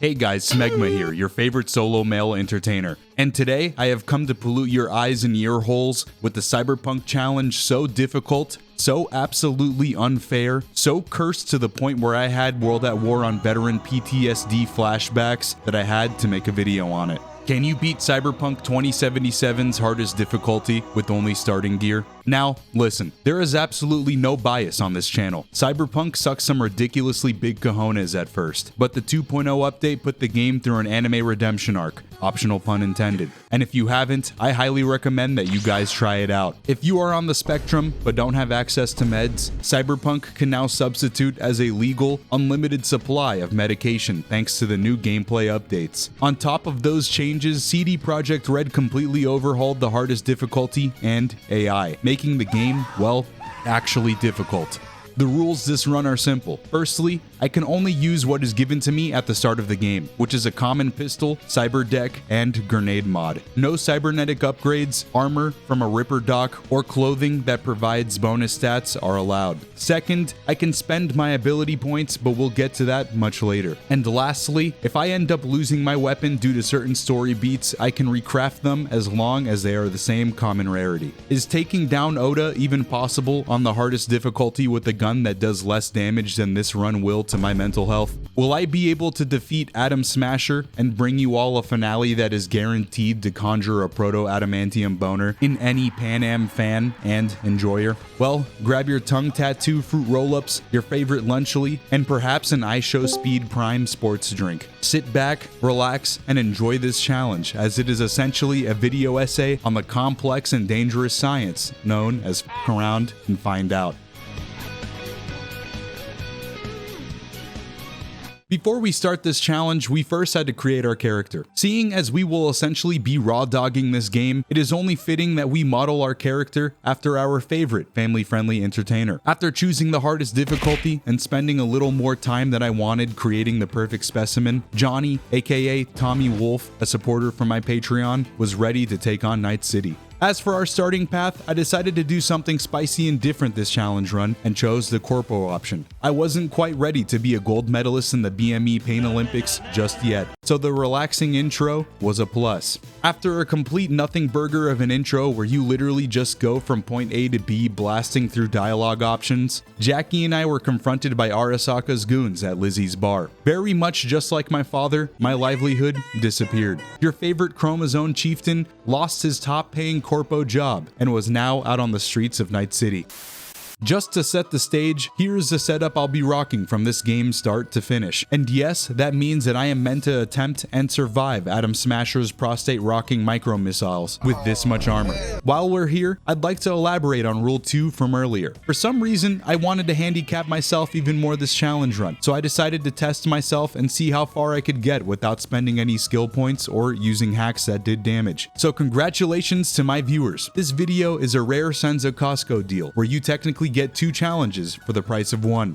Hey guys, Smegma here, your favorite solo male entertainer. And today, I have come to pollute your eyes and ear holes with the Cyberpunk challenge so difficult, so absolutely unfair, so cursed to the point where I had World at War on veteran PTSD flashbacks that I had to make a video on it. Can you beat Cyberpunk 2077's hardest difficulty with only starting gear? Now, listen, there is absolutely no bias on this channel. Cyberpunk sucks some ridiculously big cojones at first, but the 2.0 update put the game through an anime redemption arc, optional pun intended. And if you haven't, I highly recommend that you guys try it out. If you are on the spectrum but don't have access to meds, Cyberpunk can now substitute as a legal, unlimited supply of medication thanks to the new gameplay updates. On top of those changes, CD Projekt Red completely overhauled the hardest difficulty and AI, making the game, well, actually difficult. The rules this run are simple. Firstly, I can only use what is given to me at the start of the game, which is a common pistol, cyber deck, and grenade mod. No cybernetic upgrades, armor from a Ripper dock, or clothing that provides bonus stats are allowed. Second, I can spend my ability points, but we'll get to that much later. And lastly, if I end up losing my weapon due to certain story beats, I can recraft them as long as they are the same common rarity. Is taking down Oda even possible on the hardest difficulty with a gun that does less damage than this run will to my mental health? Will I be able to defeat Atom Smasher and bring you all a finale that is guaranteed to conjure a proto-adamantium boner in any Panam fan and enjoyer? Well, grab your tongue tattoo fruit roll-ups, your favorite lunchly, and perhaps an iShow Speed Prime sports drink. Sit back, relax, and enjoy this challenge, as it is essentially a video essay on the complex and dangerous science known as F around and find out. Before we start this challenge, we first had to create our character. Seeing as we will essentially be raw dogging this game, it is only fitting that we model our character after our favorite family-friendly entertainer. After choosing the hardest difficulty and spending a little more time than I wanted creating the perfect specimen, Johnny, aka Tommy Wolf, a supporter from my Patreon, was ready to take on Night City. As for our starting path, I decided to do something spicy and different this challenge run and chose the corpo option. I wasn't quite ready to be a gold medalist in the BME Pain Olympics just yet, so the relaxing intro was a plus. After a complete nothing burger of an intro where you literally just go from point A to B blasting through dialogue options, Jackie and I were confronted by Arasaka's goons at Lizzie's bar. Very much just like my father, my livelihood disappeared. Your favorite chromosome chieftain lost his top-paying corpo job and was now out on the streets of Night City. Just to set the stage, here's the setup I'll be rocking from this game start to finish. And yes, that means that I am meant to attempt and survive Atom Smasher's prostate rocking micro missiles with this much armor. While we're here, I'd like to elaborate on rule 2 from earlier. For some reason, I wanted to handicap myself even more this challenge run, so I decided to test myself and see how far I could get without spending any skill points or using hacks that did damage. So congratulations to my viewers. This video is a rare Senza Costco deal where you technically get 2 challenges for the price of 1.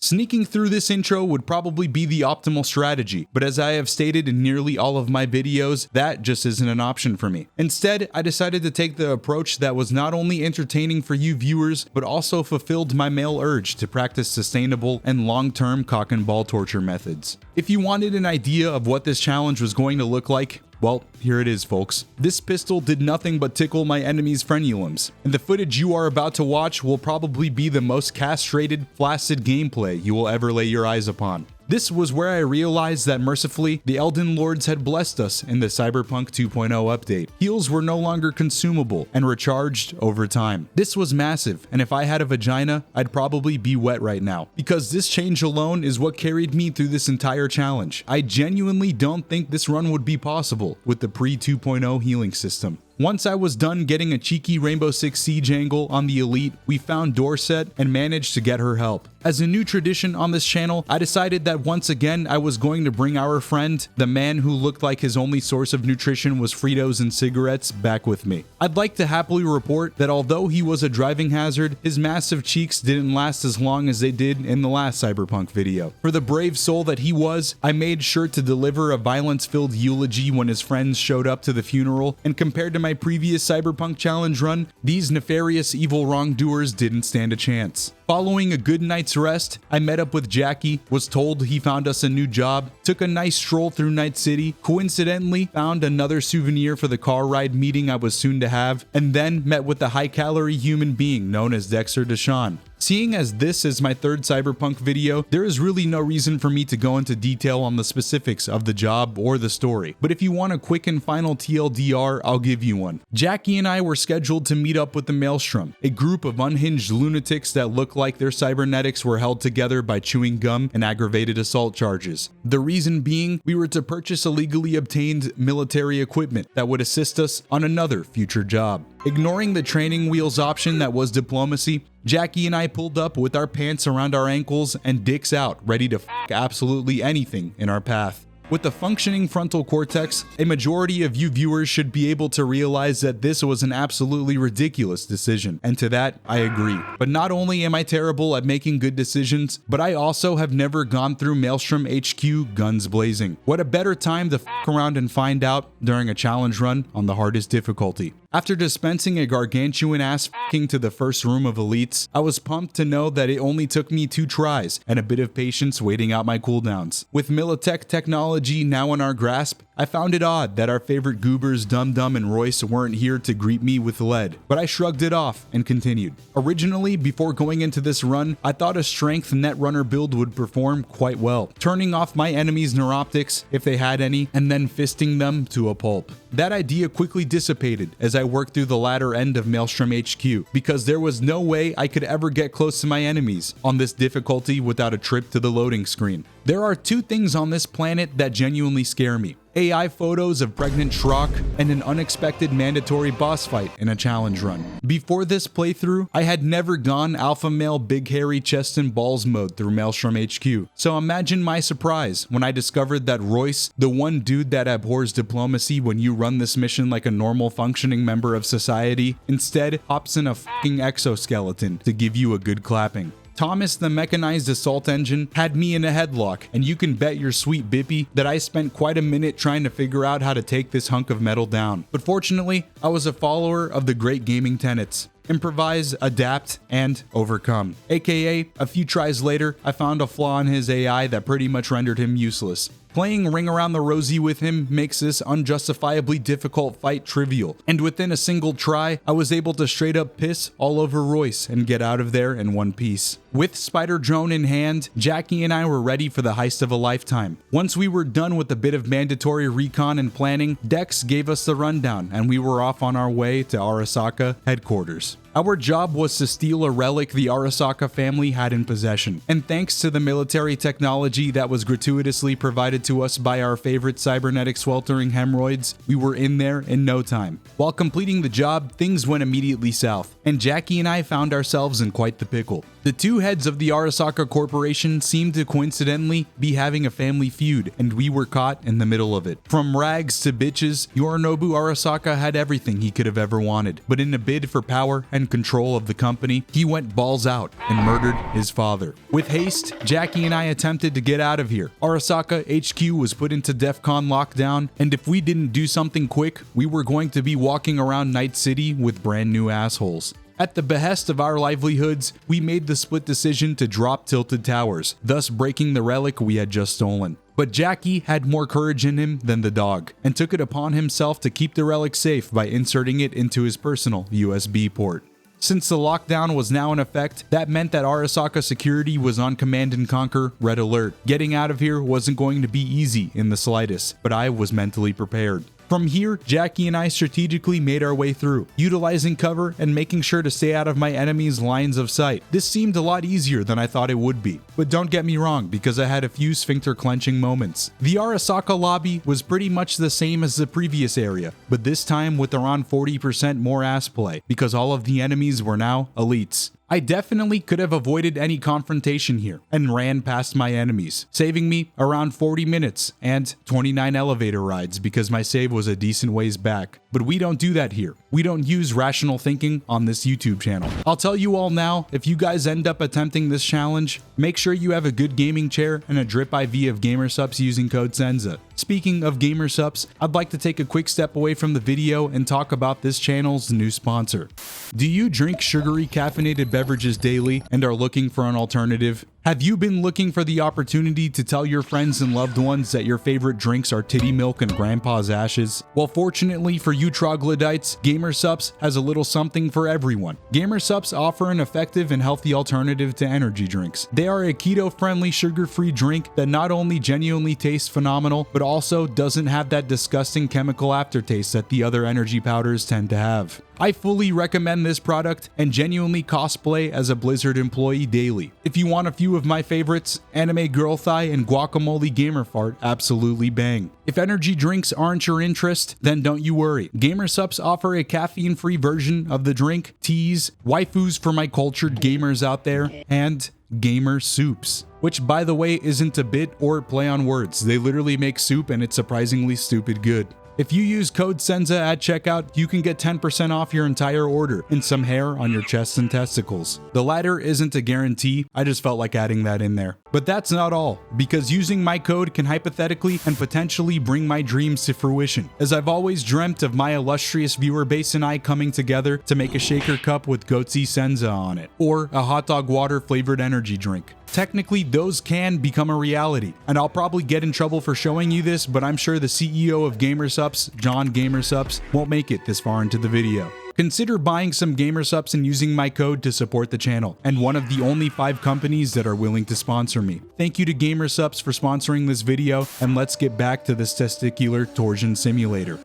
Sneaking through this intro would probably be the optimal strategy, but as I have stated in nearly all of my videos, that just isn't an option for me. Instead, I decided to take the approach that was not only entertaining for you viewers, but also fulfilled my male urge to practice sustainable and long-term cock and ball torture methods. If you wanted an idea of what this challenge was going to look like, well, here it is, folks. This pistol did nothing but tickle my enemy's frenulums, and the footage you are about to watch will probably be the most castrated, flaccid gameplay you will ever lay your eyes upon. This was where I realized that mercifully, the Elden Lords had blessed us in the Cyberpunk 2.0 update. Heals were no longer consumable and recharged over time. This was massive, and if I had a vagina, I'd probably be wet right now, because this change alone is what carried me through this entire challenge. I genuinely don't think this run would be possible with the pre-2.0 healing system. Once I was done getting a cheeky Rainbow Six Siege angle on the Elite, we found Dorset and managed to get her help. As a new tradition on this channel, I decided that once again I was going to bring our friend, the man who looked like his only source of nutrition was Fritos and cigarettes, back with me. I'd like to happily report that although he was a driving hazard, his massive cheeks didn't last as long as they did in the last Cyberpunk video. For the brave soul that he was, I made sure to deliver a violence-filled eulogy when his friends showed up to the funeral, and compared to my previous Cyberpunk challenge run, these nefarious evil wrongdoers didn't stand a chance. Following a good night's rest, I met up with Jackie, was told he found us a new job, took a nice stroll through Night City, coincidentally found another souvenir for the car ride meeting I was soon to have, and then met with the high-calorie human being known as Dexter Deshawn. Seeing as this is my third Cyberpunk video, there is really no reason for me to go into detail on the specifics of the job or the story, but if you want a quick and final TLDR, I'll give you one. Jackie and I were scheduled to meet up with the Maelstrom, a group of unhinged lunatics that look like their cybernetics were held together by chewing gum and aggravated assault charges. The reason being, we were to purchase illegally obtained military equipment that would assist us on another future job. Ignoring the training wheels option that was diplomacy, Jackie and I pulled up with our pants around our ankles and dicks out, ready to f**k absolutely anything in our path. With a functioning frontal cortex, a majority of you viewers should be able to realize that this was an absolutely ridiculous decision, and to that, I agree. But not only am I terrible at making good decisions, but I also have never gone through Maelstrom HQ guns blazing. What a better time to f**k around and find out during a challenge run on the hardest difficulty. After dispensing a gargantuan-ass f**king to the first room of elites, I was pumped to know that it only took me 2 tries and a bit of patience waiting out my cooldowns. With Militech technology now in our grasp, I found it odd that our favorite goobers Dum Dum and Royce weren't here to greet me with lead, but I shrugged it off and continued. Originally, before going into this run, I thought a strength netrunner build would perform quite well, turning off my enemies' neuroptics, if they had any, and then fisting them to a pulp. That idea quickly dissipated as I worked through the latter end of Maelstrom HQ, because there was no way I could ever get close to my enemies on this difficulty without a trip to the loading screen. There are 2 things on this planet that genuinely scare me: AI photos of pregnant Shrock and an unexpected mandatory boss fight in a challenge run. Before this playthrough, I had never gone alpha male big hairy chest and balls mode through Maelstrom HQ, so imagine my surprise when I discovered that Royce, the one dude that abhors diplomacy when you run this mission like a normal functioning member of society, instead hops in a fucking exoskeleton to give you a good clapping. Thomas, the mechanized assault engine, had me in a headlock, and you can bet your sweet bippy that I spent quite a minute trying to figure out how to take this hunk of metal down. But fortunately, I was a follower of the great gaming tenets: improvise, adapt, and overcome. AKA, a few tries later, I found a flaw in his AI that pretty much rendered him useless. Playing Ring Around the Rosie with him makes this unjustifiably difficult fight trivial, and within a single try, I was able to straight up piss all over Royce and get out of there in one piece. With Spider Drone in hand, Jackie and I were ready for the heist of a lifetime. Once we were done with a bit of mandatory recon and planning, Dex gave us the rundown, and we were off on our way to Arasaka headquarters. Our job was to steal a relic the Arasaka family had in possession, and thanks to the military technology that was gratuitously provided to us by our favorite cybernetic sweltering hemorrhoids, we were in there in no time. While completing the job, things went immediately south, and Jackie and I found ourselves in quite the pickle. The 2 heads of the Arasaka Corporation seemed to coincidentally be having a family feud, and we were caught in the middle of it. From rags to bitches, Yorinobu Arasaka had everything he could have ever wanted, but in a bid for power and control of the company, he went balls out and murdered his father. With haste, Jackie and I attempted to get out of here. Arasaka HQ was put into DEFCON lockdown, and if we didn't do something quick, we were going to be walking around Night City with brand new assholes. At the behest of our livelihoods, we made the split decision to drop Tilted Towers, thus breaking the relic we had just stolen. But Jackie had more courage in him than the dog, and took it upon himself to keep the relic safe by inserting it into his personal USB port. Since the lockdown was now in effect, that meant that Arasaka security was on Command and Conquer Red Alert. Getting out of here wasn't going to be easy in the slightest, but I was mentally prepared. From here, Jackie and I strategically made our way through, utilizing cover and making sure to stay out of my enemy's lines of sight. This seemed a lot easier than I thought it would be, but don't get me wrong, because I had a few sphincter clenching moments. The Arasaka lobby was pretty much the same as the previous area, but this time with around 40% more ass play, because all of the enemies were now elites. I definitely could have avoided any confrontation here and ran past my enemies, saving me around 40 minutes and 29 elevator rides because my save was a decent ways back. But we don't do that here. We don't use rational thinking on this YouTube channel. I'll tell you all now, if you guys end up attempting this challenge, make sure you have a good gaming chair and a drip IV of GamerSupps using code Senza. Speaking of GamerSupps, I'd like to take a quick step away from the video and talk about this channel's new sponsor. Do you drink sugary caffeinated beverages daily and are looking for an alternative? Have you been looking for the opportunity to tell your friends and loved ones that your favorite drinks are titty milk and grandpa's ashes? Well, fortunately for you troglodytes, GamerSupps has a little something for everyone. GamerSupps offer an effective and healthy alternative to energy drinks. They are a keto-friendly, sugar-free drink that not only genuinely tastes phenomenal, but also doesn't have that disgusting chemical aftertaste that the other energy powders tend to have. I fully recommend this product and genuinely cosplay as a Blizzard employee daily. If you want a few of my favorites, Anime Girl Thigh and Guacamole Gamer Fart absolutely bang. If energy drinks aren't your interest, then don't you worry. GamerSupps offer a caffeine-free version of the drink, teas, waifus for my cultured gamers out there, and gamer soups. Which, by the way, isn't a bit or play on words. They literally make soup and it's surprisingly stupid good. If you use code Senza at checkout, you can get 10% off your entire order and some hair on your chest and testicles. The latter isn't a guarantee, I just felt like adding that in there. But that's not all, because using my code can hypothetically and potentially bring my dreams to fruition, as I've always dreamt of my illustrious viewer base and I coming together to make a shaker cup with goatsy Senza on it, or a hot dog water flavored energy drink. Technically, those can become a reality, and I'll probably get in trouble for showing you this, but I'm sure the CEO of GamerSupps, John GamerSupps, won't make it this far into the video. Consider buying some GamerSupps and using my code to support the channel, and one of the only 5 companies that are willing to sponsor me. Thank you to GamerSupps for sponsoring this video, and let's get back to this testicular torsion simulator.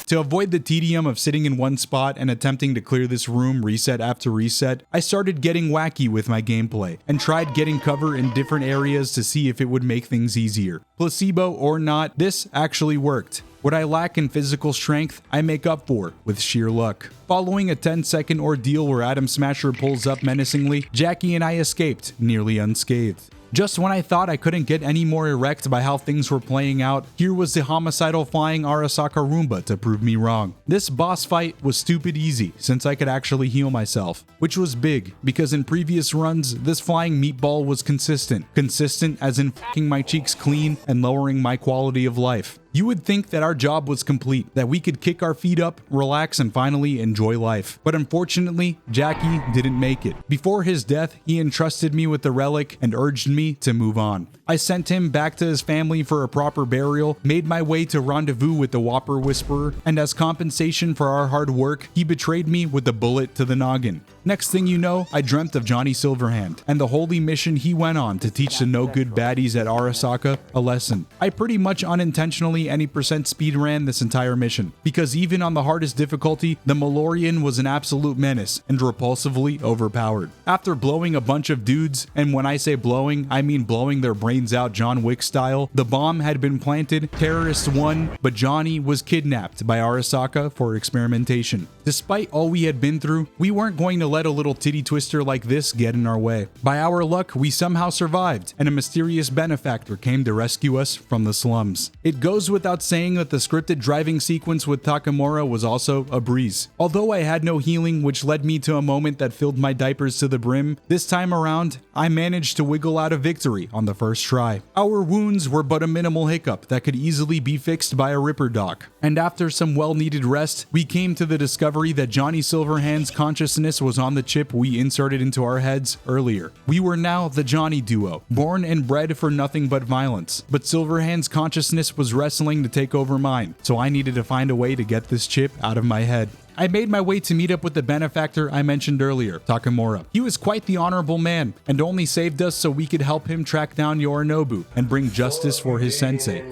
To avoid the tedium of sitting in one spot and attempting to clear this room reset after reset, I started getting wacky with my gameplay and tried getting cover in different areas to see if it would make things easier. Placebo or not, this actually worked. What I lack in physical strength, I make up for with sheer luck. Following a 10-second ordeal where Atom Smasher pulls up menacingly, Jackie and I escaped, nearly unscathed. Just when I thought I couldn't get any more erect by how things were playing out, here was the homicidal flying Arasaka Roomba to prove me wrong. This boss fight was stupid easy since I could actually heal myself, which was big because in previous runs, this flying meatball was consistent. Consistent as in f***ing my cheeks clean and lowering my quality of life. You would think that our job was complete, that we could kick our feet up, relax, and finally enjoy life. But unfortunately, Jackie didn't make it. Before his death, he entrusted me with the relic and urged me to move on. I sent him back to his family for a proper burial, made my way to rendezvous with the Whopper Whisperer, and as compensation for our hard work, he betrayed me with a bullet to the noggin. Next thing you know, I dreamt of Johnny Silverhand and the holy mission he went on to teach the no-good baddies at Arasaka a lesson. I pretty much unintentionally any percent speed ran this entire mission, because even on the hardest difficulty, the Malorian was an absolute menace and repulsively overpowered. After blowing a bunch of dudes, and when I say blowing, I mean blowing their brains out John Wick style, the bomb had been planted, terrorists won, but Johnny was kidnapped by Arasaka for experimentation. Despite all we had been through, we weren't going to let a little titty twister like this get in our way. By our luck, we somehow survived, and a mysterious benefactor came to rescue us from the slums. It goes without saying that the scripted driving sequence with Takemura was also a breeze. Although I had no healing, which led me to a moment that filled my diapers to the brim, this time around, I managed to wiggle out a victory on the first try. Our wounds were but a minimal hiccup that could easily be fixed by a Ripper Doc, and after some well-needed rest, we came to the discovery that Johnny Silverhand's consciousness was on the chip we inserted into our heads earlier. We were now the Johnny duo, born and bred for nothing but violence, but Silverhand's consciousness was wrestling to take over mine, so I needed to find a way to get this chip out of my head. I made my way to meet up with the benefactor I mentioned earlier, Takemura. He was quite the honorable man, and only saved us so we could help him track down Yorinobu and bring justice for his sensei.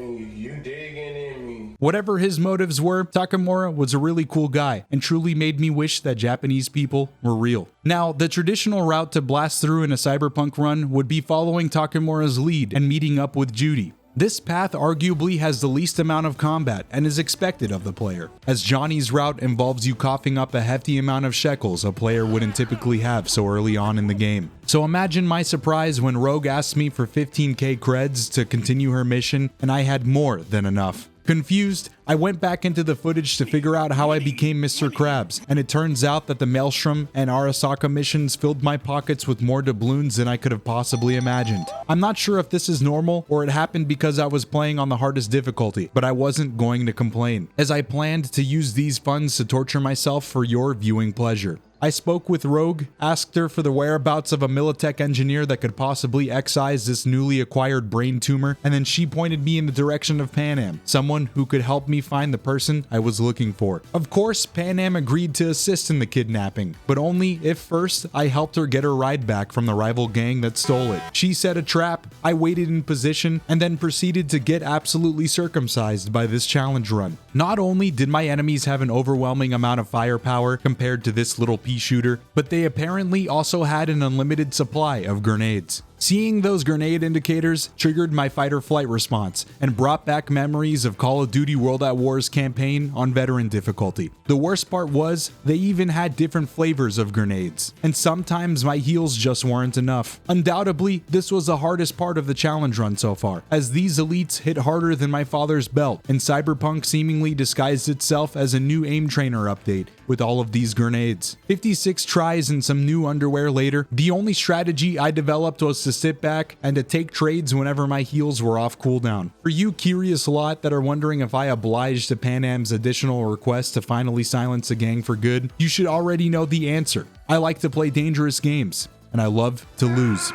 Whatever his motives were, Takemura was a really cool guy and truly made me wish that Japanese people were real. Now, the traditional route to blast through in a cyberpunk run would be following Takemura's lead and meeting up with Judy. This path arguably has the least amount of combat and is expected of the player, as Johnny's route involves you coughing up a hefty amount of shekels a player wouldn't typically have so early on in the game. So imagine my surprise when Rogue asked me for 15k creds to continue her mission, and I had more than enough. Confused, I went back into the footage to figure out how I became Mr. Krabs, and it turns out that the Maelstrom and Arasaka missions filled my pockets with more doubloons than I could have possibly imagined. I'm not sure if this is normal or it happened because I was playing on the hardest difficulty, but I wasn't going to complain, as I planned to use these funds to torture myself for your viewing pleasure. I spoke with Rogue, asked her for the whereabouts of a Militech engineer that could possibly excise this newly acquired brain tumor, and then she pointed me in the direction of Panam, someone who could help me find the person I was looking for. Of course, Panam agreed to assist in the kidnapping, but only if first I helped her get her ride back from the rival gang that stole it. She set a trap, I waited in position, and then proceeded to get absolutely circumcised by this challenge run. Not only did my enemies have an overwhelming amount of firepower compared to this little pea shooter, but they apparently also had an unlimited supply of grenades. Seeing those grenade indicators triggered my fight or flight response and brought back memories of Call of Duty World at War's campaign on veteran difficulty. The worst part was, they even had different flavors of grenades, and sometimes my heals just weren't enough. Undoubtedly, this was the hardest part of the challenge run so far, as these elites hit harder than my father's belt, and Cyberpunk seemingly disguised itself as a new aim trainer update with all of these grenades. 56 tries and some new underwear later, the only strategy I developed was to sit back and to take trades whenever my heals were off cooldown. For you curious lot that are wondering if I obliged to Panam's additional request to finally silence the gang for good, you should already know the answer. I like to play dangerous games, and I love to lose.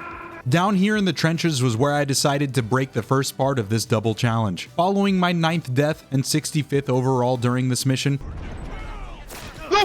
Down here in the trenches was where I decided to break the first part of this double challenge. Following my 9th death and 65th overall during this mission, no!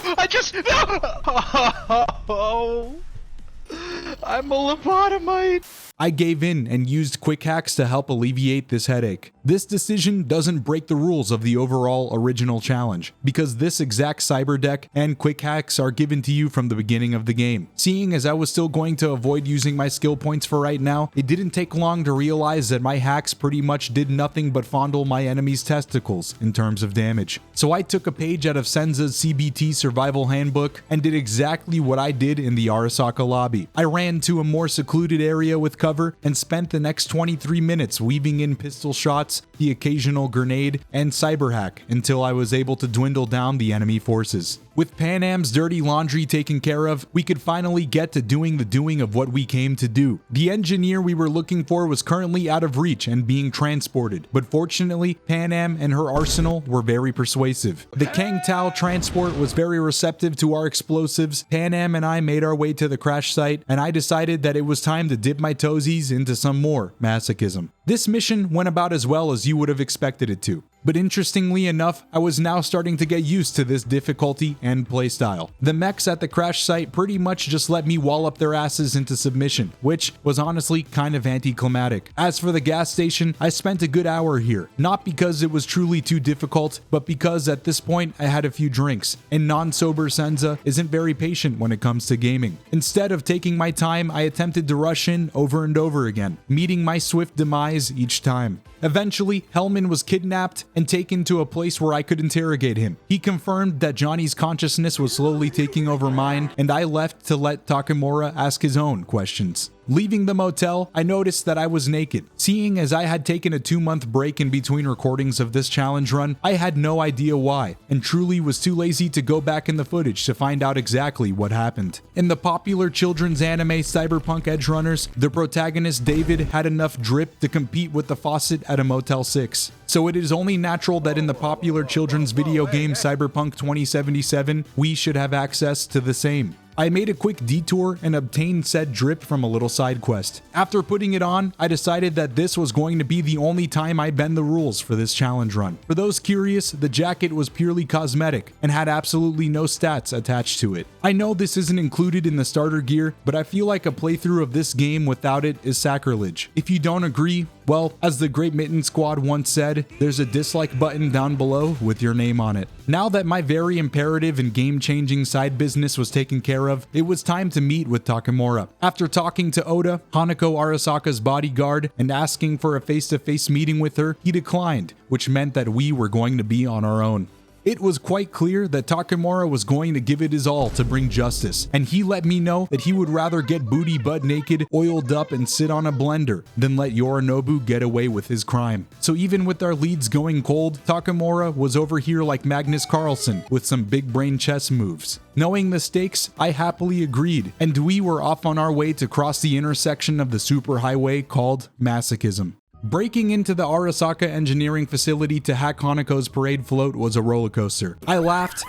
I'm a lobotomite! I gave in and used quick hacks to help alleviate this headache. This decision doesn't break the rules of the overall original challenge, because this exact cyber deck and quick hacks are given to you from the beginning of the game. Seeing as I was still going to avoid using my skill points for right now, it didn't take long to realize that my hacks pretty much did nothing but fondle my enemy's testicles in terms of damage. So I took a page out of Senza's CBT survival handbook and did exactly what I did in the Arasaka lobby. I ran to a more secluded area with cover and spent the next 23 minutes weaving in pistol shots, the occasional grenade, and cyber hack until I was able to dwindle down the enemy forces. With Panam's dirty laundry taken care of, we could finally get to doing the doing of what we came to do. The engineer we were looking for was currently out of reach and being transported, but fortunately, Panam and her arsenal were very persuasive. The Kang Tao transport was very receptive to our explosives. Panam and I made our way to the crash site, and I decided that it was time to dip my toesies into some more masochism. This mission went about as well as you would have expected it to. But interestingly enough, I was now starting to get used to this difficulty and playstyle. The mechs at the crash site pretty much just let me wallop their asses into submission, which was honestly kind of anticlimactic. As for the gas station, I spent a good hour here, not because it was truly too difficult, but because at this point I had a few drinks, and non-sober Senza isn't very patient when it comes to gaming. Instead of taking my time, I attempted to rush in over and over again, meeting my swift demise each time. Eventually, Hellman was kidnapped and taken to a place where I could interrogate him. He confirmed that Johnny's consciousness was slowly taking over mine, and I left to let Takemura ask his own questions. Leaving the motel, I noticed that I was naked. Seeing as I had taken a 2-month break in between recordings of this challenge run, I had no idea why, and truly was too lazy to go back in the footage to find out exactly what happened. In the popular children's anime Cyberpunk Edgerunners, the protagonist David had enough drip to compete with the faucet at a Motel 6. So it is only natural that in the popular children's video game Cyberpunk 2077, we should have access to the same. I made a quick detour and obtained said drip from a little side quest. After putting it on, I decided that this was going to be the only time I bend the rules for this challenge run. For those curious, the jacket was purely cosmetic and had absolutely no stats attached to it. I know this isn't included in the starter gear, but I feel like a playthrough of this game without it is sacrilege. If you don't agree, well, as the Great Mitten Squad once said, there's a dislike button down below with your name on it. Now that my very imperative and game-changing side business was taken care of, it was time to meet with Takemura. After talking to Oda, Hanako Arasaka's bodyguard, and asking for a face-to-face meeting with her, he declined, which meant that we were going to be on our own. It was quite clear that Takemura was going to give it his all to bring justice, and he let me know that he would rather get booty butt naked, oiled up, and sit on a blender than let Yorinobu get away with his crime. So even with our leads going cold, Takemura was over here like Magnus Carlsen with some big brain chess moves. Knowing the stakes, I happily agreed, and we were off on our way to cross the intersection of the superhighway called Masochism. Breaking into the Arasaka engineering facility to hack Haneko's parade float was a roller coaster. I laughed.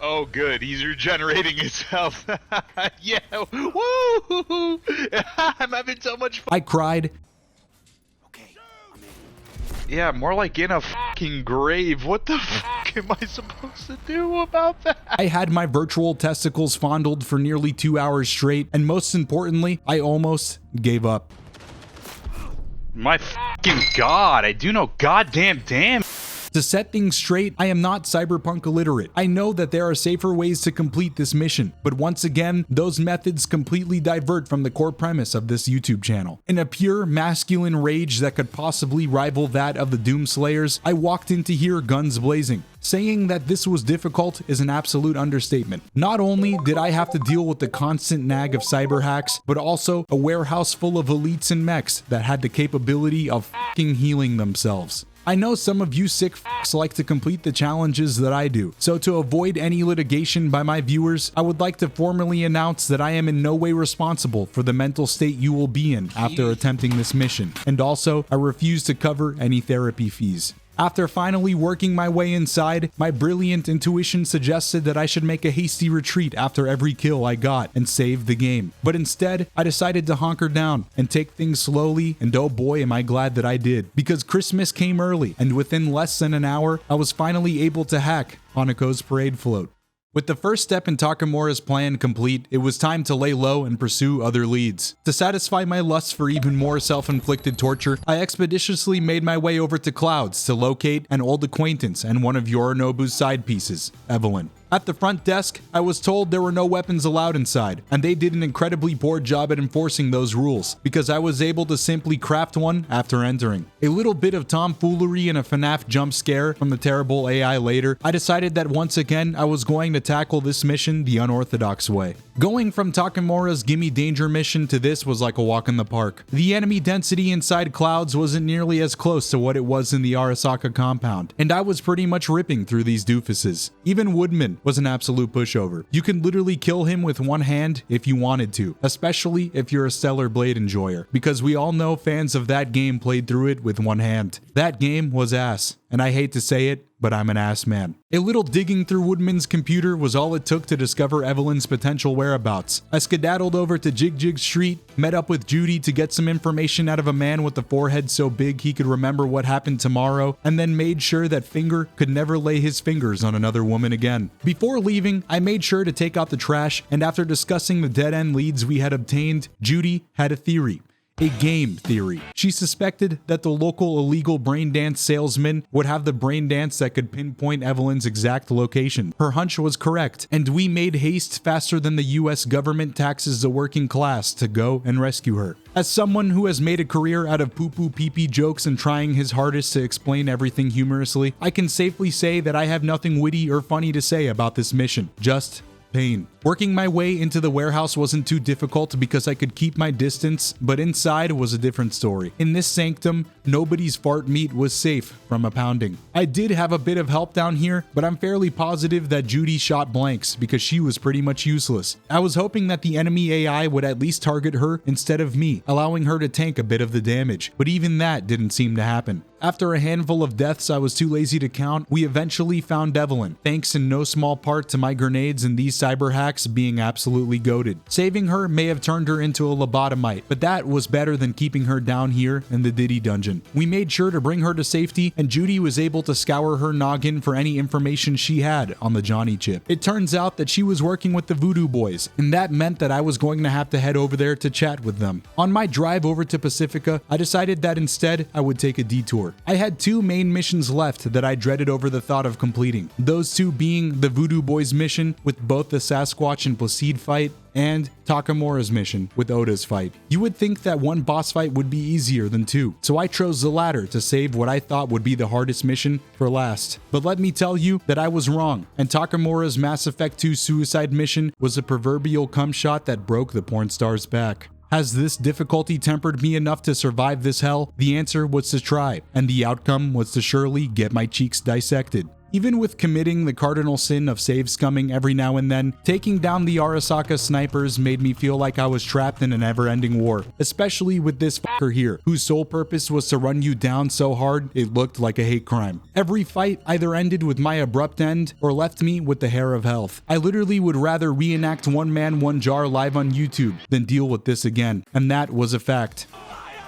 Oh, good. He's regenerating himself. Yeah. Woo! I'm having so much fun. I cried. Okay, I'm in. Yeah, more like in a fucking grave. What the fuck am I supposed to do about that? I had my virtual testicles fondled for nearly 2 hours straight, and most importantly, I almost gave up. My fucking god, I do no goddamn damn. To set things straight, I am not cyberpunk illiterate. I know that there are safer ways to complete this mission, but once again, those methods completely divert from the core premise of this YouTube channel. In a pure masculine rage that could possibly rival that of the Doomslayers, I walked into here guns blazing. Saying that this was difficult is an absolute understatement. Not only did I have to deal with the constant nag of cyber hacks, but also a warehouse full of elites and mechs that had the capability of fucking healing themselves. I know some of you sick f***s like to complete the challenges that I do, so to avoid any litigation by my viewers, I would like to formally announce that I am in no way responsible for the mental state you will be in after attempting this mission, and also I refuse to cover any therapy fees. After finally working my way inside, my brilliant intuition suggested that I should make a hasty retreat after every kill I got and save the game. But instead, I decided to hunker down and take things slowly, and oh boy am I glad that I did, because Christmas came early, and within less than an hour, I was finally able to hack Haneko's parade float. With the first step in Takemura's plan complete, it was time to lay low and pursue other leads. To satisfy my lust for even more self-inflicted torture, I expeditiously made my way over to Clouds to locate an old acquaintance and one of Yorinobu's side pieces, Evelyn. At the front desk, I was told there were no weapons allowed inside, and they did an incredibly poor job at enforcing those rules, because I was able to simply craft one after entering. A little bit of tomfoolery and a FNAF jump scare from the terrible AI later, I decided that once again I was going to tackle this mission the unorthodox way. Going from Takemura's Gimme Danger mission to this was like a walk in the park. The enemy density inside Clouds wasn't nearly as close to what it was in the Arasaka compound, and I was pretty much ripping through these doofuses. Even Woodman was an absolute pushover. You can literally kill him with one hand if you wanted to, especially if you're a Stellar Blade enjoyer, because we all know fans of that game played through it with one hand. That game was ass, and I hate to say it, but I'm an ass man. A little digging through Woodman's computer was all it took to discover Evelyn's potential whereabouts. I skedaddled over to Jig Street, met up with Judy to get some information out of a man with a forehead so big he could remember what happened tomorrow, and then made sure that Finger could never lay his fingers on another woman again. Before leaving, I made sure to take out the trash, and after discussing the dead-end leads we had obtained, Judy had a theory. A game theory. She suspected that the local illegal brain dance salesman would have the brain dance that could pinpoint Evelyn's exact location. Her hunch was correct, and we made haste faster than the US government taxes the working class to go and rescue her. As someone who has made a career out of poo-poo pee-pee jokes and trying his hardest to explain everything humorously, I can safely say that I have nothing witty or funny to say about this mission. Just pain. Working my way into the warehouse wasn't too difficult because I could keep my distance, but inside was a different story. In this sanctum, nobody's fart meat was safe from a pounding. I did have a bit of help down here, but I'm fairly positive that Judy shot blanks because she was pretty much useless. I was hoping that the enemy AI would at least target her instead of me, allowing her to tank a bit of the damage, but even that didn't seem to happen. After a handful of deaths I was too lazy to count, we eventually found Evelyn, thanks in no small part to my grenades and these cyber hacks being absolutely goated. Saving her may have turned her into a lobotomite, but that was better than keeping her down here in the Diddy dungeon. We made sure to bring her to safety, and Judy was able to scour her noggin for any information she had on the Johnny chip. It turns out that she was working with the Voodoo Boys, and that meant that I was going to have to head over there to chat with them. On my drive over to Pacifica, I decided that instead I would take a detour. I had two main missions left that I dreaded over the thought of completing. Those two being the Voodoo Boys mission with both the Sasquatch Sasquatch and Placide fight, and Takemura's mission with Oda's fight. You would think that one boss fight would be easier than two, so I chose the latter to save what I thought would be the hardest mission for last. But let me tell you that I was wrong, and Takemura's Mass Effect 2 suicide mission was a proverbial cum shot that broke the porn star's back. Has this difficulty tempered me enough to survive this hell? The answer was to try, and the outcome was to surely get my cheeks dissected. Even with committing the cardinal sin of save scumming every now and then, taking down the Arasaka snipers made me feel like I was trapped in a never-ending war, especially with this fucker here, whose sole purpose was to run you down so hard it looked like a hate crime. Every fight either ended with my abrupt end or left me with the hair of health. I literally would rather reenact One Man, One Jar live on YouTube than deal with this again, and that was a fact.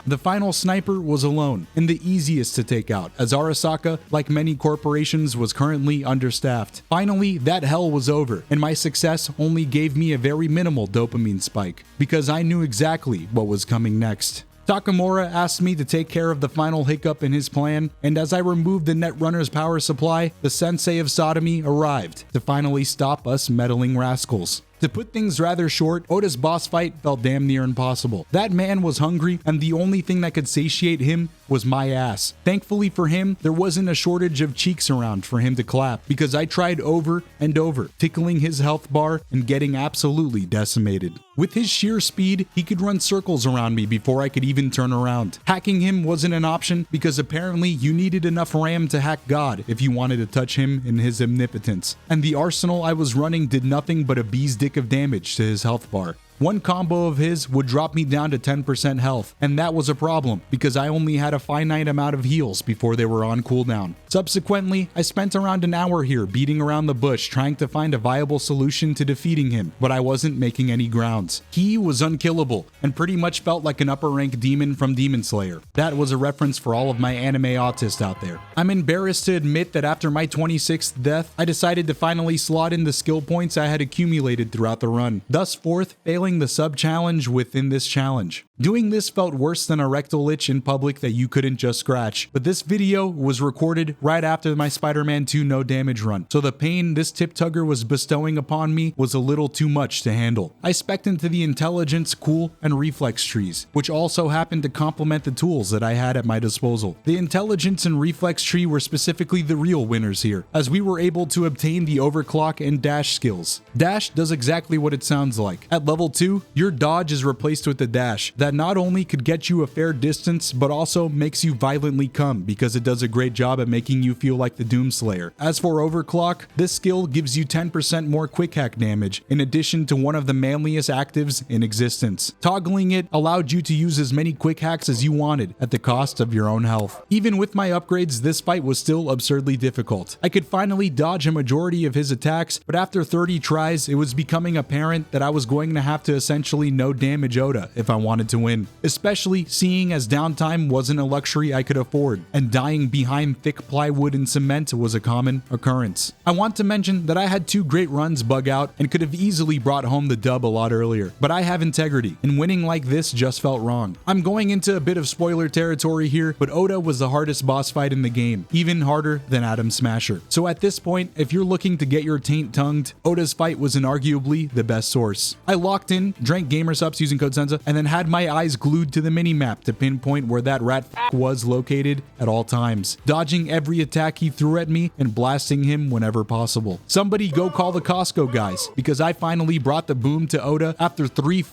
The final sniper was alone, and the easiest to take out, as Arasaka, like many corporations, was currently understaffed. Finally, that hell was over, and my success only gave me a very minimal dopamine spike, because I knew exactly what was coming next. Takemura asked me to take care of the final hiccup in his plan, and as I removed the Netrunner's power supply, the Sensei of Sodomy arrived to finally stop us meddling rascals. To put things rather short, Oda's boss fight felt damn near impossible. That man was hungry, and the only thing that could satiate him was my ass. Thankfully for him, there wasn't a shortage of cheeks around for him to clap, because I tried over and over, tickling his health bar and getting absolutely decimated. With his sheer speed, he could run circles around me before I could even turn around. Hacking him wasn't an option, because apparently you needed enough RAM to hack God if you wanted to touch him in his omnipotence. And the arsenal I was running did nothing but a bee's dick of damage to his health bar. One combo of his would drop me down to 10% health, and that was a problem because I only had a finite amount of heals before they were on cooldown. Subsequently, I spent around an hour here beating around the bush trying to find a viable solution to defeating him, but I wasn't making any grounds. He was unkillable and pretty much felt like an upper rank demon from Demon Slayer. That was a reference for all of my anime autists out there. I'm embarrassed to admit that after my 26th death, I decided to finally slot in the skill points I had accumulated throughout the run, thus forth failing the sub-challenge within this challenge. Doing this felt worse than a rectal itch in public that you couldn't just scratch, but this video was recorded right after my Spider-Man 2 no damage run, so the pain this tip tugger was bestowing upon me was a little too much to handle. I specced into the intelligence, cool, and reflex trees, which also happened to complement the tools that I had at my disposal. The intelligence and reflex tree were specifically the real winners here, as we were able to obtain the overclock and dash skills. Dash does exactly what it sounds like. At level 2, your dodge is replaced with the dash that not only could get you a fair distance, but also makes you violently come because it does a great job at making you feel like the Doomslayer. As for overclock, this skill gives you 10% more quick hack damage, in addition to one of the manliest actives in existence. Toggling it allowed you to use as many quick hacks as you wanted at the cost of your own health. Even with my upgrades, this fight was still absurdly difficult. I could finally dodge a majority of his attacks, but after 30 tries, it was becoming apparent that I was going to have to essentially no damage Oda if I wanted to win, especially seeing as downtime wasn't a luxury I could afford, and dying behind thick plywood and cement was a common occurrence. I want to mention that I had 2 great runs bug out and could have easily brought home the dub a lot earlier, but I have integrity, and winning like this just felt wrong. I'm going into a bit of spoiler territory here, but Oda was the hardest boss fight in the game, even harder than Atom Smasher. So at this point, if you're looking to get your taint tongued, Oda's fight was inarguably the best source. I locked in, drank gamer subs using code Senza, and then had my eyes glued to the minimap to pinpoint where that rat was located at all times, dodging every attack he threw at me and blasting him whenever possible. Somebody go call the Costco guys, because I finally brought the boom to Oda after 3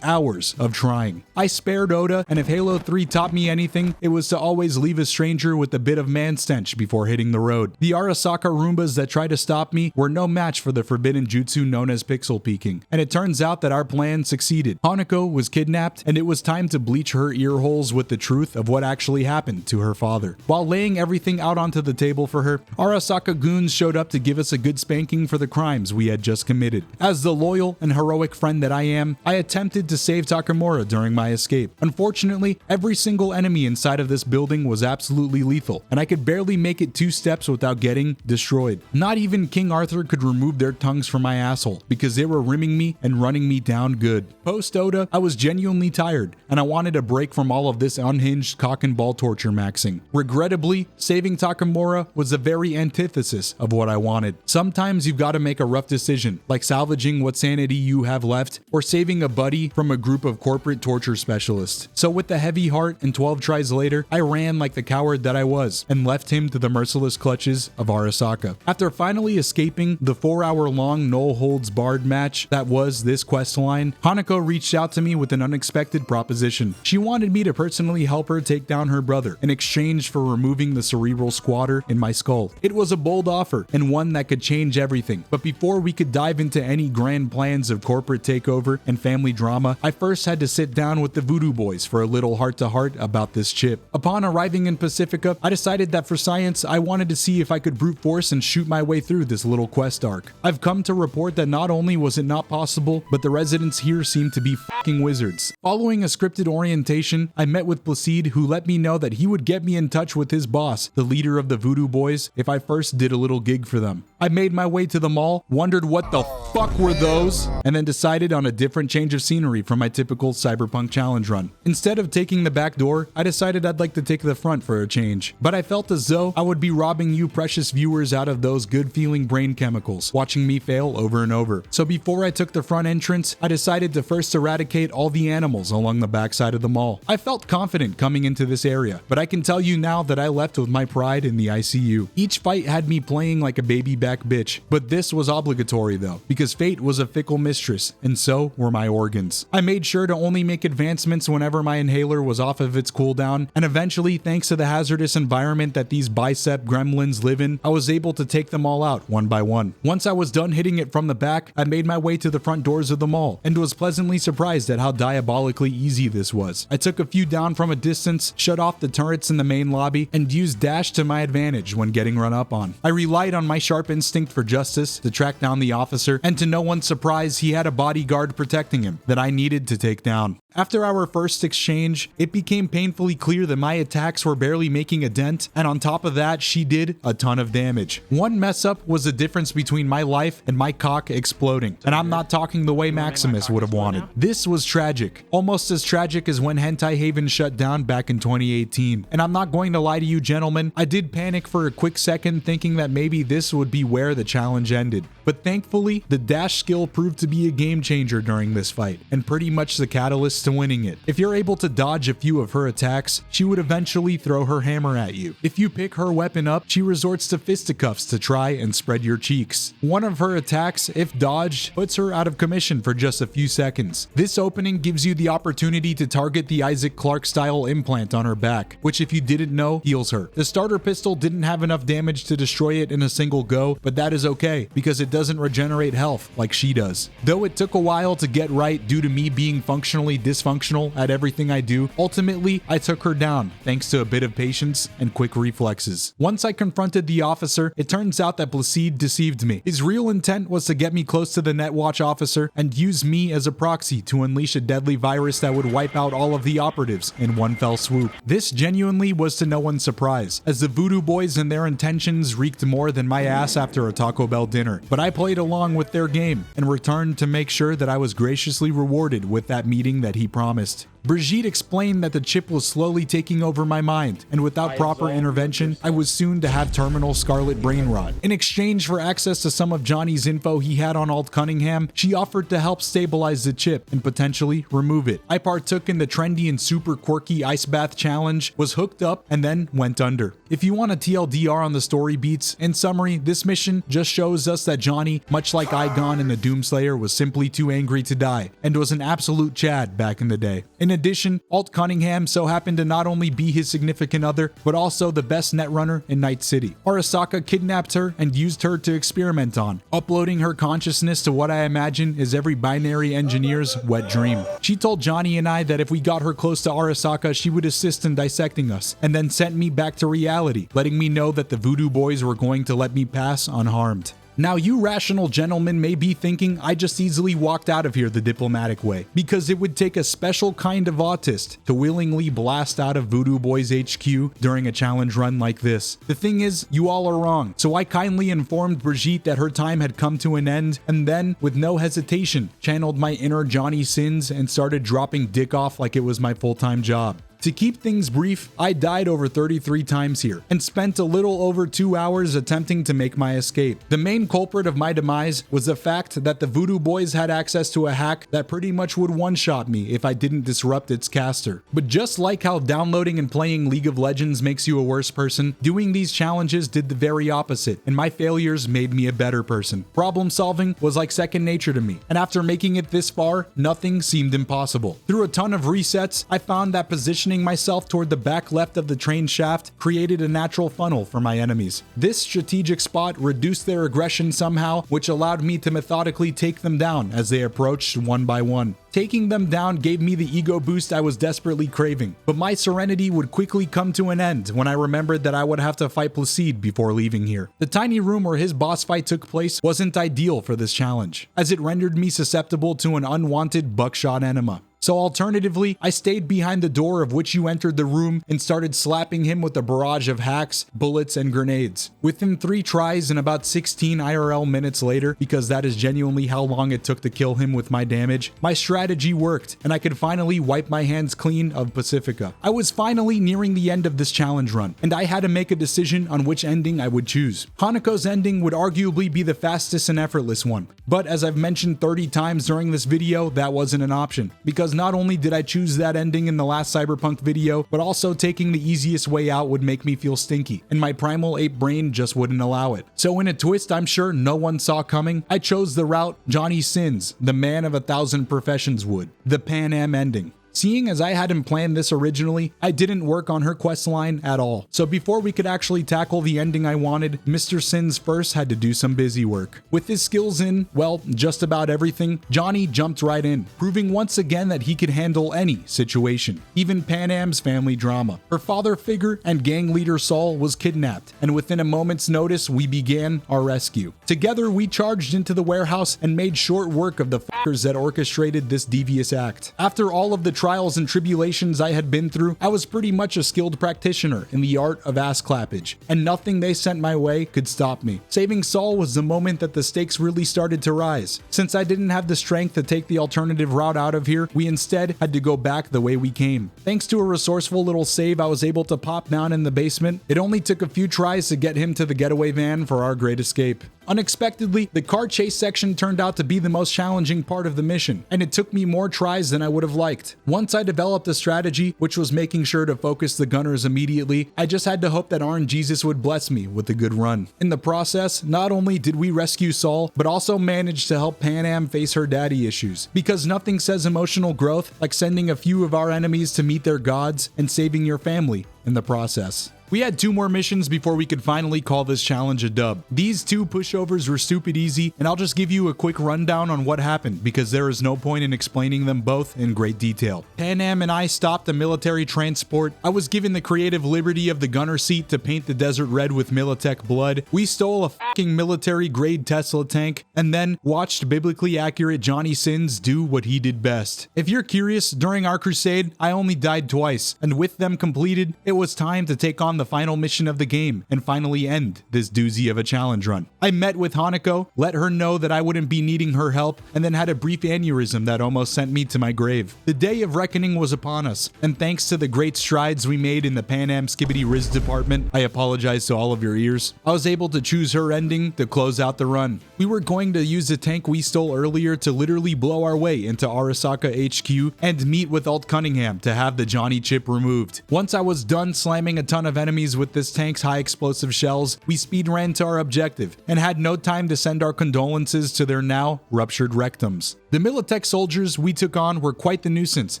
hours of trying. I spared Oda, and if Halo 3 taught me anything, it was to always leave a stranger with a bit of man stench before hitting the road. The Arasaka Roombas that tried to stop me were no match for the forbidden jutsu known as pixel peeking, and it turns out that our plan succeeded. Hanako was kidnapped, and it was time to bleach her ear holes with the truth of what actually happened to her father. While laying everything out onto the table for her, Arasaka goons showed up to give us a good spanking for the crimes we had just committed. As the loyal and heroic friend that I am, I attempted to save Takemura during my escape. Unfortunately, every single enemy inside of this building was absolutely lethal, and I could barely make it 2 steps without getting destroyed. Not even King Arthur could remove their tongues from my asshole, because they were rimming me and running me down down good. Post-Oda, I was genuinely tired, and I wanted a break from all of this unhinged cock and ball torture maxing. Regrettably, saving Takemura was the very antithesis of what I wanted. Sometimes you've got to make a rough decision, like salvaging what sanity you have left, or saving a buddy from a group of corporate torture specialists. So with a heavy heart and 12 tries later, I ran like the coward that I was, and left him to the merciless clutches of Arasaka. After finally escaping the 4-hour-long no-holds-barred match that was this questline, Hanako reached out to me with an unexpected proposition. She wanted me to personally help her take down her brother in exchange for removing the cerebral squatter in my skull. It was a bold offer, and one that could change everything. But before we could dive into any grand plans of corporate takeover and family drama, I first had to sit down with the Voodoo Boys for a little heart-to-heart about this chip. Upon arriving in Pacifica, I decided that for science, I wanted to see if I could brute force and shoot my way through this little quest arc. I've come to report that not only was it not possible, but the residents here seem to be fucking wizards. Following a scripted orientation, I met with Placide, who let me know that he would get me in touch with his boss, the leader of the Voodoo Boys, if I first did a little gig for them. I made my way to the mall, wondered what the fuck were those, and then decided on a different change of scenery from my typical Cyberpunk challenge run. Instead of taking the back door, I decided I'd like to take the front for a change. But I felt as though I would be robbing you precious viewers out of those good-feeling brain chemicals, watching me fail over and over. So before I took the front entrance, I decided to first eradicate all the animals along the backside of the mall. I felt confident coming into this area, but I can tell you now that I left with my pride in the ICU. Each fight had me playing like a baby back bitch, but this was obligatory though, because fate was a fickle mistress, and so were my organs. I made sure to only make advancements whenever my inhaler was off of its cooldown, and eventually, thanks to the hazardous environment that these bicep gremlins live in, I was able to take them all out one by one. Once I was done hitting it from the back, I made my way to the front doors of the mall, and was pleasantly surprised at how diabolically easy this was. I took a few down from a distance, shut off the turrets in the main lobby, and used dash to my advantage when getting run up on. I relied on my sharp instinct for justice to track down the officer, and to no one's surprise, he had a bodyguard protecting him that I needed to take down. After our first exchange, it became painfully clear that my attacks were barely making a dent, and on top of that, she did a ton of damage. One mess up was the difference between my life and my cock exploding, and I'm not talking the way Maximus would have wanted. This was tragic, almost as tragic as when Hentai Haven shut down back in 2018. And I'm not going to lie to you gentlemen, I did panic for a quick second thinking that maybe this would be where the challenge ended. But thankfully, the dash skill proved to be a game changer during this fight, and pretty much the catalyst to winning it. If you're able to dodge a few of her attacks, she would eventually throw her hammer at you. If you pick her weapon up, she resorts to fisticuffs to try and spread your cheeks. One of her attacks, if dodged, puts her out of commission for just a few seconds. This opening gives you the opportunity to target the Isaac Clarke style implant on her back, which if you didn't know, heals her. The starter pistol didn't have enough damage to destroy it in a single go, but that is okay, because it doesn't regenerate health like she does. Though it took a while to get right due to me being functionally dysfunctional at everything I do, ultimately I took her down thanks to a bit of patience and quick reflexes. Once I confronted the officer, it turns out that Placide deceived me. His real intent was to get me close to the Netwatch officer and use me as a proxy to unleash a deadly virus that would wipe out all of the operatives in one fell swoop. This genuinely was to no one's surprise, as the Voodoo Boys and their intentions reeked more than my ass after a Taco Bell dinner. But I played along with their game and returned to make sure that I was graciously rewarded with that meeting that he promised. Brigitte explained that the chip was slowly taking over my mind, and without proper intervention, I was soon to have terminal scarlet brain rot. In exchange for access to some of Johnny's info he had on Alt Cunningham, she offered to help stabilize the chip and potentially remove it. I partook in the trendy and super quirky ice bath challenge, was hooked up, and then went under. If you want a TLDR on the story beats, in summary, this mission just shows us that Johnny, much like Igon in the Doomslayer, was simply too angry to die, and was an absolute Chad back in the day. In addition, Alt Cunningham so happened to not only be his significant other, but also the best netrunner in Night City. Arasaka kidnapped her and used her to experiment on, uploading her consciousness to what I imagine is every binary engineer's wet dream. She told Johnny and I that if we got her close to Arasaka, she would assist in dissecting us, and then sent me back to reality, letting me know that the Voodoo Boys were going to let me pass unharmed. Now you rational gentlemen may be thinking I just easily walked out of here the diplomatic way, because it would take a special kind of autist to willingly blast out of Voodoo Boys HQ during a challenge run like this. The thing is, you all are wrong, so I kindly informed Brigitte that her time had come to an end, and then, with no hesitation, channeled my inner Johnny Sins and started dropping dick off like it was my full-time job. To keep things brief, I died over 33 times here, and spent a little over 2 hours attempting to make my escape. The main culprit of my demise was the fact that the Voodoo Boys had access to a hack that pretty much would one-shot me if I didn't disrupt its caster. But just like how downloading and playing League of Legends makes you a worse person, doing these challenges did the very opposite, and my failures made me a better person. Problem solving was like second nature to me, and after making it this far, nothing seemed impossible. Through a ton of resets, I found that positioning myself toward the back left of the train shaft created a natural funnel for my enemies. This strategic spot reduced their aggression somehow, which allowed me to methodically take them down as they approached one by one. Taking them down gave me the ego boost I was desperately craving, but my serenity would quickly come to an end when I remembered that I would have to fight Placide before leaving here. The tiny room where his boss fight took place wasn't ideal for this challenge, as it rendered me susceptible to an unwanted buckshot enema. So alternatively, I stayed behind the door of which you entered the room and started slapping him with a barrage of hacks, bullets, and grenades. Within 3 tries and about 16 IRL minutes later, because that is genuinely how long it took to kill him with my damage, my strategy worked and I could finally wipe my hands clean of Pacifica. I was finally nearing the end of this challenge run, and I had to make a decision on which ending I would choose. Haneko's ending would arguably be the fastest and effortless one, but as I've mentioned 30 times during this video, that wasn't an option, because not only did I choose that ending in the last Cyberpunk video, but also taking the easiest way out would make me feel stinky, and my primal ape brain just wouldn't allow it. So in a twist I'm sure no one saw coming, I chose the route Johnny Sins, the man of 1,000 professions would, the Panam ending. Seeing as I hadn't planned this originally, I didn't work on her questline at all. So before we could actually tackle the ending I wanted, Mr. Sins first had to do some busy work. With his skills in, well, just about everything, Johnny jumped right in, proving once again that he could handle any situation, even Panam's family drama. Her father figure and gang leader Saul was kidnapped, and within a moment's notice, we began our rescue. Together, we charged into the warehouse and made short work of the fuckers that orchestrated this devious act. After all of the trials and tribulations I had been through, I was pretty much a skilled practitioner in the art of ass clappage, and nothing they sent my way could stop me. Saving Saul was the moment that the stakes really started to rise. Since I didn't have the strength to take the alternative route out of here, we instead had to go back the way we came. Thanks to a resourceful little save I was able to pop down in the basement, it only took a few tries to get him to the getaway van for our great escape. Unexpectedly, the car chase section turned out to be the most challenging part of the mission, and it took me more tries than I would have liked. Once I developed a strategy, which was making sure to focus the gunners immediately, I just had to hope that RNGesus would bless me with a good run. In the process, not only did we rescue Saul, but also managed to help Panam face her daddy issues, because nothing says emotional growth like sending a few of our enemies to meet their gods and saving your family in the process. We had 2 more missions before we could finally call this challenge a dub. These 2 pushovers were stupid easy, and I'll just give you a quick rundown on what happened because there is no point in explaining them both in great detail. Panam and I stopped a military transport. I was given the creative liberty of the gunner seat to paint the desert red with Militech blood. We stole a fucking military grade Tesla tank, and then watched biblically accurate Johnny Sins do what he did best. If you're curious, during our crusade, I only died twice, and with them completed, it was time to take on the final mission of the game and finally end this doozy of a challenge run. I met with Hanako, let her know that I wouldn't be needing her help, and then had a brief aneurysm that almost sent me to my grave. The day of reckoning was upon us, and thanks to the great strides we made in the Panam Skibbity Riz department, I apologize to all of your ears, I was able to choose her ending to close out the run. We were going to use the tank we stole earlier to literally blow our way into Arasaka HQ and meet with Alt Cunningham to have the Johnny chip removed. Once I was done slamming a ton of enemies with this tank's high explosive shells, we speed ran to our objective and had no time to send our condolences to their now ruptured rectums. The Militech soldiers we took on were quite the nuisance,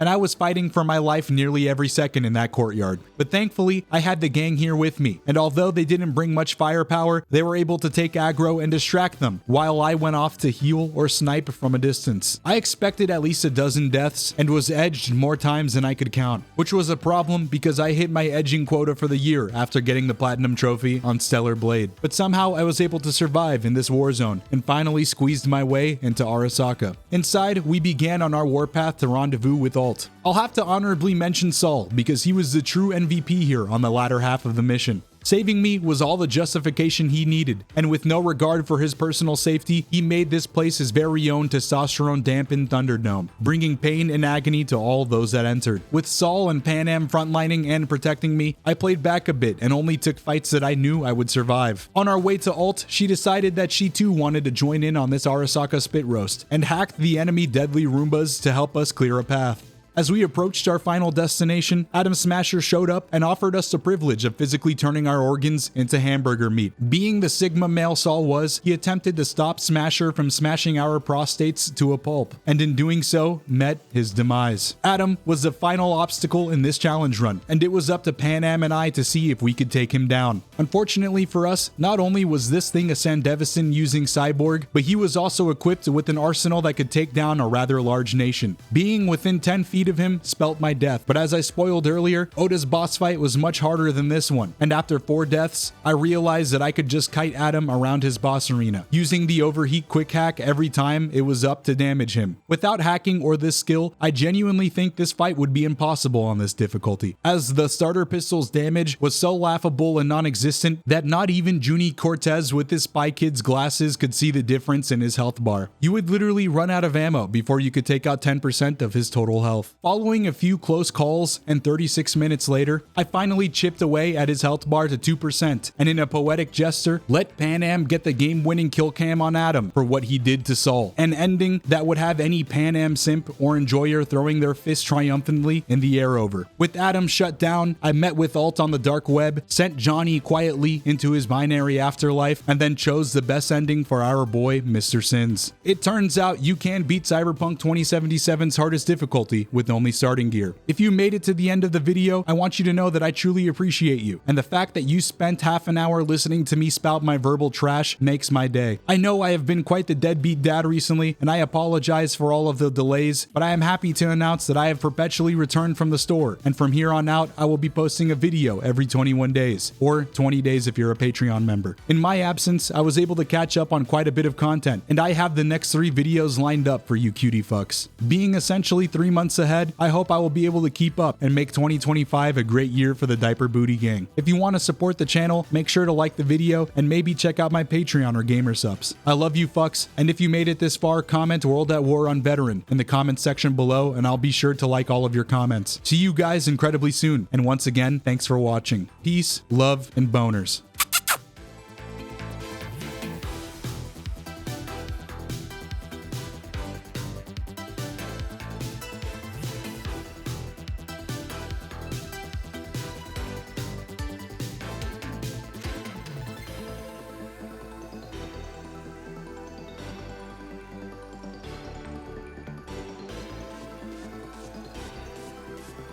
and I was fighting for my life nearly every second in that courtyard. But thankfully, I had the gang here with me, and although they didn't bring much firepower, they were able to take aggro and distract them, while I went off to heal or snipe from a distance. I expected at least a dozen deaths, and was edged more times than I could count, which was a problem because I hit my edging quota for the year after getting the Platinum Trophy on Stellar Blade. But somehow I was able to survive in this war zone, and finally squeezed my way into Arasaka. Inside, we began on our warpath to rendezvous with Alt. I'll have to honorably mention Saul, because he was the true MVP here on the latter half of the mission. Saving me was all the justification he needed, and with no regard for his personal safety, he made this place his very own testosterone-dampened Thunderdome, bringing pain and agony to all those that entered. With Saul and Panam frontlining and protecting me, I played back a bit and only took fights that I knew I would survive. On our way to Alt, she decided that she too wanted to join in on this Arasaka spit roast, and hacked the enemy deadly Roombas to help us clear a path. As we approached our final destination, Adam Smasher showed up and offered us the privilege of physically turning our organs into hamburger meat. Being the Sigma male Saul was, he attempted to stop Smasher from smashing our prostates to a pulp, and in doing so, met his demise. Adam was the final obstacle in this challenge run, and it was up to Panam and I to see if we could take him down. Unfortunately for us, not only was this thing a Sandevistan using cyborg, but he was also equipped with an arsenal that could take down a rather large nation. Being within 10 feet of him spelt my death, but as I spoiled earlier, Oda's boss fight was much harder than this one, and after 4 deaths, I realized that I could just kite Adam around his boss arena, using the overheat quick hack every time it was up to damage him. Without hacking or this skill, I genuinely think this fight would be impossible on this difficulty, as the starter pistol's damage was so laughable and non-existent that not even Junie Cortez with his Spy Kids glasses could see the difference in his health bar. You would literally run out of ammo before you could take out 10% of his total health. Following a few close calls and 36 minutes later, I finally chipped away at his health bar to 2%, and in a poetic gesture, let Panam get the game-winning kill cam on Adam for what he did to Saul, an ending that would have any Panam simp or enjoyer throwing their fist triumphantly in the air over. With Adam shut down, I met with Alt on the dark web, sent Johnny quietly into his binary afterlife, and then chose the best ending for our boy, Mr. Sins. It turns out you can beat Cyberpunk 2077's hardest difficulty with only starting gear. If you made it to the end of the video, I want you to know that I truly appreciate you, and the fact that you spent half an hour listening to me spout my verbal trash makes my day. I know I have been quite the deadbeat dad recently, and I apologize for all of the delays, but I am happy to announce that I have perpetually returned from the store, and from here on out, I will be posting a video every 21 days, or 20 days if you're a Patreon member. In my absence, I was able to catch up on quite a bit of content, and I have the next 3 videos lined up for you cutie fucks. Being essentially 3 months ahead, I hope I will be able to keep up and make 2025 a great year for the Diaper Booty Gang. If you want to support the channel, make sure to like the video and maybe check out my Patreon or Gamer Subs. I love you fucks, and if you made it this far, comment World at War on Veteran in the comment section below, and I'll be sure to like all of your comments. See you guys incredibly soon, and once again, thanks for watching. Peace, love, and boners.